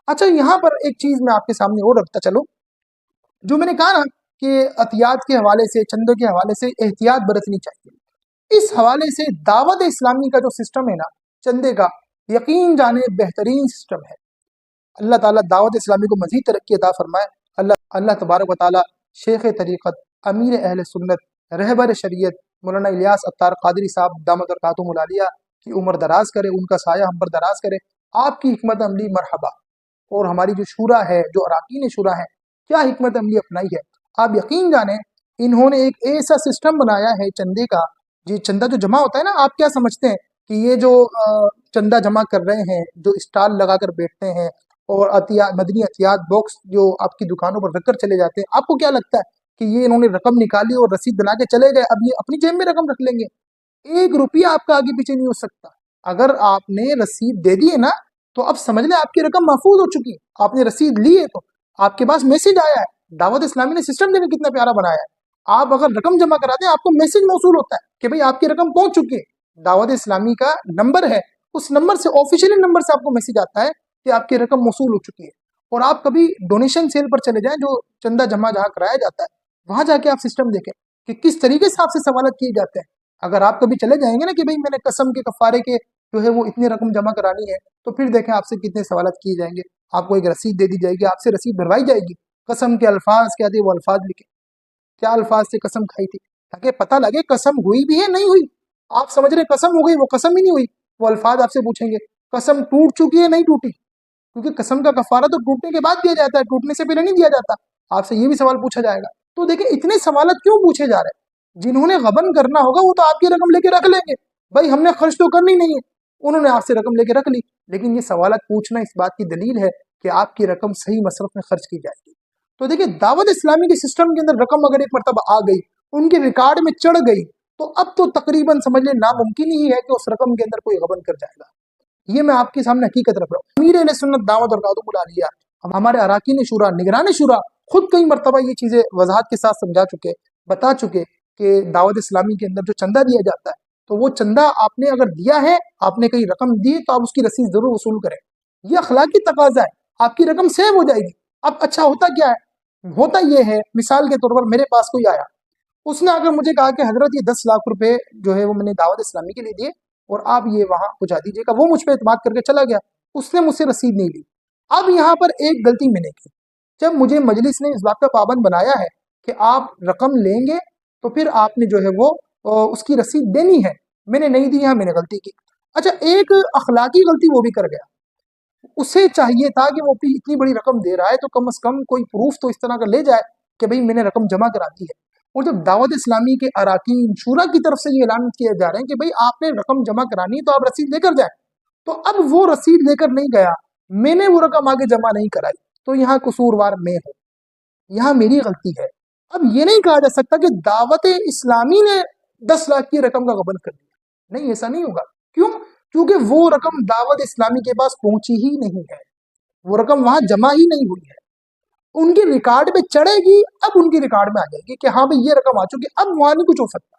اچھا یہاں پر ایک چیز میں آپ کے سامنے اور رکھتا چلوں، جو میں نے کہا نا کہ عطیات کے حوالے سے، چندوں کے حوالے سے احتیاط برتنی چاہیے، اس حوالے سے دعوت اسلامی کا جو سسٹم ہے نا چندے کا، یقین جانے بہترین سسٹم ہے۔ اللہ تعالیٰ دعوت اسلامی کو مزید ترقی عطا فرمائے۔ اللہ تبارک و تعالیٰ شیخ طریقت، امیر اہل سنت، رہبر شریعت مولانا الیاس عطار قادری صاحب دامت برکاتہم العالیہ کی عمر دراز کرے، ان کا سایہ ہم پر دراز کرے۔ آپ کی حکمت عملی مرحبا، اور ہماری جو شورا ہے، جو اراکین شورا ہے، کیا حکمت عملی اپنائی ہے۔ آپ یقین جانیں انہوں نے ایک ایسا سسٹم بنایا ہے چندے کا، جی چندہ جو جمع ہوتا ہے نا، آپ کیا سمجھتے ہیں کہ یہ جو چندہ جمع کر رہے ہیں، جو اسٹال لگا کر بیٹھتے ہیں اور مدنی عطیات باکس جو آپ کی دکانوں پر رکھ کر چلے جاتے ہیں، آپ کو کیا لگتا ہے کہ یہ انہوں نے رقم نکالی اور رسید بنا کے چلے گئے، اب یہ اپنی جیب میں رقم رکھ لیں گے؟ 1 روپیہ آپ کا آگے پیچھے نہیں ہو سکتا۔ اگر آپ نے رسید دے دی ہے نا، تو اب سمجھ لیں آپ کی رقم محفوظ ہو چکی ہے۔ آپ نے رسید لی ہے تو آپ کے پاس میسج آیا ہے۔ دعوت اسلامی نے سسٹم دیکھیں کتنا پیارا بنایا ہے۔ آپ اگر رقم جمع کراتے ہیں، آپ کو میسج موصول ہوتا ہے کہ بھئی آپ کی رقم پہنچ چکی ہے۔ دعوت اسلامی کا نمبر ہے، اس نمبر سے، آفیشیلی نمبر سے آپ کو میسج آتا ہے کہ آپ کی رقم موصول ہو چکی ہے۔ اور آپ کبھی ڈونیشن سیل پر چلے جائیں، جو چندہ جمع جہاں کرایا جاتا ہے، وہاں جا کے آپ سسٹم دیکھیں کہ کس طریقے سے آپ سے سوالات کیے جاتے ہیں۔ اگر آپ کبھی چلے جائیں گے نا کہ بھئی میں نے قسم کے کفارے کے جو ہے وہ اتنی رقم جمع کرانی ہے، تو پھر دیکھیں آپ سے کتنے سوالات کیے جائیں گے۔ آپ کو ایک رسید دے دی جائے گی، آپ سے رسید بھروائی جائے گی، قسم کے الفاظ کیا تھے وہ الفاظ لکھے، کیا الفاظ سے قسم کھائی تھی، تاکہ پتہ لگے قسم ہوئی بھی ہے نہیں ہوئی۔ آپ سمجھ رہے قسم ہو گئی، وہ قسم ہی نہیں ہوئی۔ وہ الفاظ آپ سے پوچھیں گے قسم ٹوٹ چکی ہے نہیں ٹوٹی، کیونکہ قسم کا کفارہ تو ٹوٹنے کے بعد دیا جاتا ہے، ٹوٹنے سے پہلے نہیں دیا جاتا۔ آپ سے یہ بھی سوال پوچھا جائے گا۔ تو دیکھیں اتنے سوالات کیوں پوچھے جا رہے ہیں؟ جنہوں نے غبن کرنا ہوگا وہ تو آپ کی رقم لے کے رکھ لیں گے، بھائی ہم نے خرچ تو کرنی نہیں ہے، انہوں نے آپ سے رقم لے کے رکھ لی۔ لیکن یہ سوالات پوچھنا اس بات کی دلیل ہے کہ آپ کی رقم صحیح مصرف میں خرچ کی جائے گی۔ تو دیکھیں دعوت اسلامی کے سسٹم کے اندر رقم اگر ایک مرتبہ آ گئی، ان کے ریکارڈ میں چڑھ گئی، تو اب تو تقریباً سمجھ لیں ناممکن ہی ہے کہ اس رقم کے اندر کوئی غبن کر جائے گا۔ یہ میں آپ کے سامنے حقیقت رکھ رہا ہوں۔ امیر اہل سنت دعوت برکاتہم العالیہ، ہمارے اراکین شورا، نگران شورا خود کئی مرتبہ یہ چیزیں وضاحت کے ساتھ سمجھا چکے، بتا چکے کہ دعوت اسلامی کے اندر جو چندہ دیا جاتا ہے، تو وہ چندہ آپ نے اگر دیا ہے، آپ نے کئی رقم دی، تو آپ اس کی رسید ضرور وصول کریں۔ یہ اخلاقی تقاضا ہے، آپ کی رقم سیو ہو جائے گی۔ اب اچھا ہوتا کیا ہے؟ ہوتا یہ ہے، مثال کے طور پر میرے پاس کوئی آیا، اس نے اگر مجھے کہا کہ حضرت یہ 10 لاکھ روپے جو ہے وہ میں نے دعوت اسلامی کے لیے دیے اور آپ یہ وہاں پہنچا دیجیے گا، وہ مجھ پہ اعتماد کر کے چلا گیا، اس نے مجھ سے رسید نہیں لی۔ اب یہاں پر ایک غلطی میں نے کی، جب مجھے مجلس نے اس بات کا پابند بنایا ہے کہ آپ رقم لیں گے تو پھر آپ نے جو ہے وہ اس کی رسید دینی ہے، میں نے نہیں دی، یہاں میں نے غلطی کی۔ اچھا ایک اخلاقی غلطی وہ بھی کر گیا، اسے چاہیے تھا کہ وہ اتنی بڑی رقم دے رہا ہے تو کم از کم کوئی پروف تو اس طرح کا لے جائے کہ بھئی میں نے رقم جمع کرا دی ہے۔ اور جب دعوت اسلامی کے اراکین شورا کی طرف سے یہ اعلان کیا جا رہے ہیں کہ بھئی آپ نے رقم جمع کرانی ہے تو آپ رسید لے کر جائیں، تو اب وہ رسید لے کر نہیں گیا، میں نے وہ رقم آگے جمع نہیں کرائی، تو یہاں قصوروار میں ہوں، یہاں میری غلطی ہے۔ اب یہ نہیں کہا جا سکتا کہ دعوت اسلامی نے 10 لاکھ کی رقم کا غبن کر دیا، نہیں ایسا نہیں ہوگا۔ کیوں؟ کیونکہ وہ رقم دعوت اسلامی کے پاس پہنچی ہی نہیں ہے، وہ رقم وہاں جمع ہی نہیں ہوئی ہے۔ ان کی ریکارڈ پہ چڑھے گی، اب ان کی ریکارڈ میں آ جائے گی کہ ہاں بھئی یہ رقم آ چکی، اب وہاں نہیں کچھ ہو سکتا۔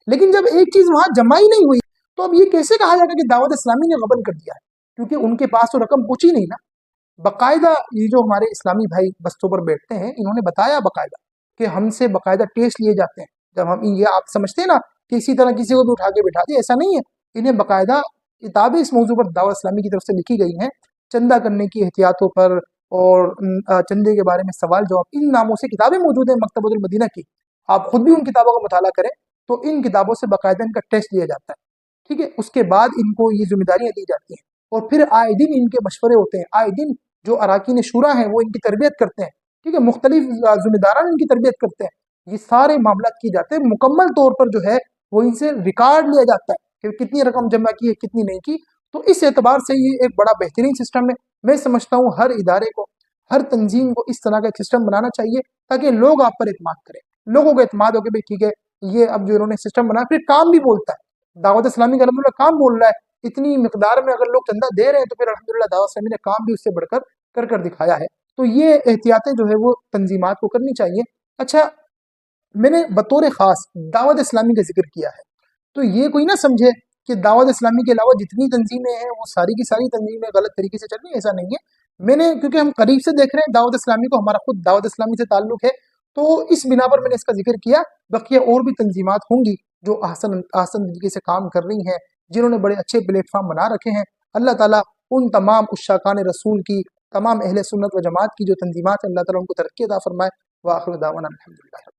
لیکن جب ایک چیز وہاں جمع ہی نہیں ہوئی، تو اب یہ کیسے کہا جائے گا کہ دعوت اسلامی نے غبن کر دیا ہے؟ کیونکہ ان کے پاس تو رقم پہنچی نہیں نا۔ باقاعدہ یہ جو ہمارے اسلامی بھائی بستوں پر بیٹھتے ہیں، انہوں نے بتایا باقاعدہ کہ ہم سے باقاعدہ ٹیسٹ لیے جاتے ہیں۔ جب ہم یہ آپ سمجھتے ہیں نا کہ اسی طرح کسی کو بھی اٹھا کے بٹھا دیا، ایسا نہیں ہے۔ انہیں باقاعدہ کتابیں اس موضوع پر دعوت اسلامی کی طرف سے لکھی گئی ہیں، چندہ کرنے کی احتیاطوں پر اور چندے کے بارے میں سوال جواب، ان ناموں سے کتابیں موجود ہیں مکتبۃ المدینہ کی۔ آپ خود بھی ان کتابوں کا مطالعہ کریں تو ان کتابوں سے باقاعدہ ان کا ٹیسٹ لیا جاتا ہے، ٹھیک ہے؟ اس کے بعد ان کو یہ ذمہ داریاں دی جاتی ہیں، اور پھر آئے دن ان کے مشورے ہوتے ہیں، آئے دن جو اراکین شورا ہیں وہ ان کی تربیت کرتے ہیں، ٹھیک ہے؟ مختلف ذمہ داران ان کی تربیت کرتے ہیں، یہ سارے معاملات کیے جاتے ہیں، مکمل طور پر جو ہے وہ ان سے ریکارڈ لیا جاتا ہے کہ کتنی رقم جمع کی ہے کتنی نہیں کی۔ تو اس اعتبار سے یہ ایک بڑا بہترین سسٹم ہے۔ میں سمجھتا ہوں ہر ادارے کو، ہر تنظیم کو اس طرح کا ایک سسٹم بنانا چاہیے تاکہ لوگ آپ پر اعتماد کریں، لوگوں کو اعتماد ہو کہ بھئی ٹھیک ہے یہ اب جو انہوں نے سسٹم بنا، پھر کام بھی بولتا ہے۔ دعوت اسلامی کا الحمدللہ کام بول رہا ہے، اتنی مقدار میں اگر لوگ چندہ دے رہے ہیں تو پھر الحمدللہ دعوت اسلامی نے کام بھی اس سے بڑھ کر کر دکھایا ہے۔ تو یہ احتیاطیں جو ہے وہ تنظیمات کو کرنی چاہیے۔ اچھا میں نے بطور خاص دعوت اسلامی کا ذکر کیا ہے، تو یہ کوئی نہ سمجھے کہ دعوت اسلامی کے علاوہ جتنی تنظیمیں ہیں وہ ساری کی ساری تنظیمیں غلط طریقے سے چل رہی ہیں، ایسا نہیں ہے۔ میں نے کیونکہ ہم قریب سے دیکھ رہے ہیں دعوت اسلامی کو، ہمارا خود دعوت اسلامی سے تعلق ہے، تو اس بنا پر میں نے اس کا ذکر کیا. بقیہ اور بھی تنظیمات ہوں گی جو احسن طریقے سے کام کر رہی ہیں، جنہوں نے بڑے اچھے پلیٹ فارم بنا رکھے ہیں. اللہ تعالیٰ ان تمام عشاقان رسول کی، تمام اہل سنت و جماعت کی جو تنظیمات ہیں، اللہ تعالیٰ ان کو ترقی عطا فرمائے. وآخر دعوانا الحمدللہ.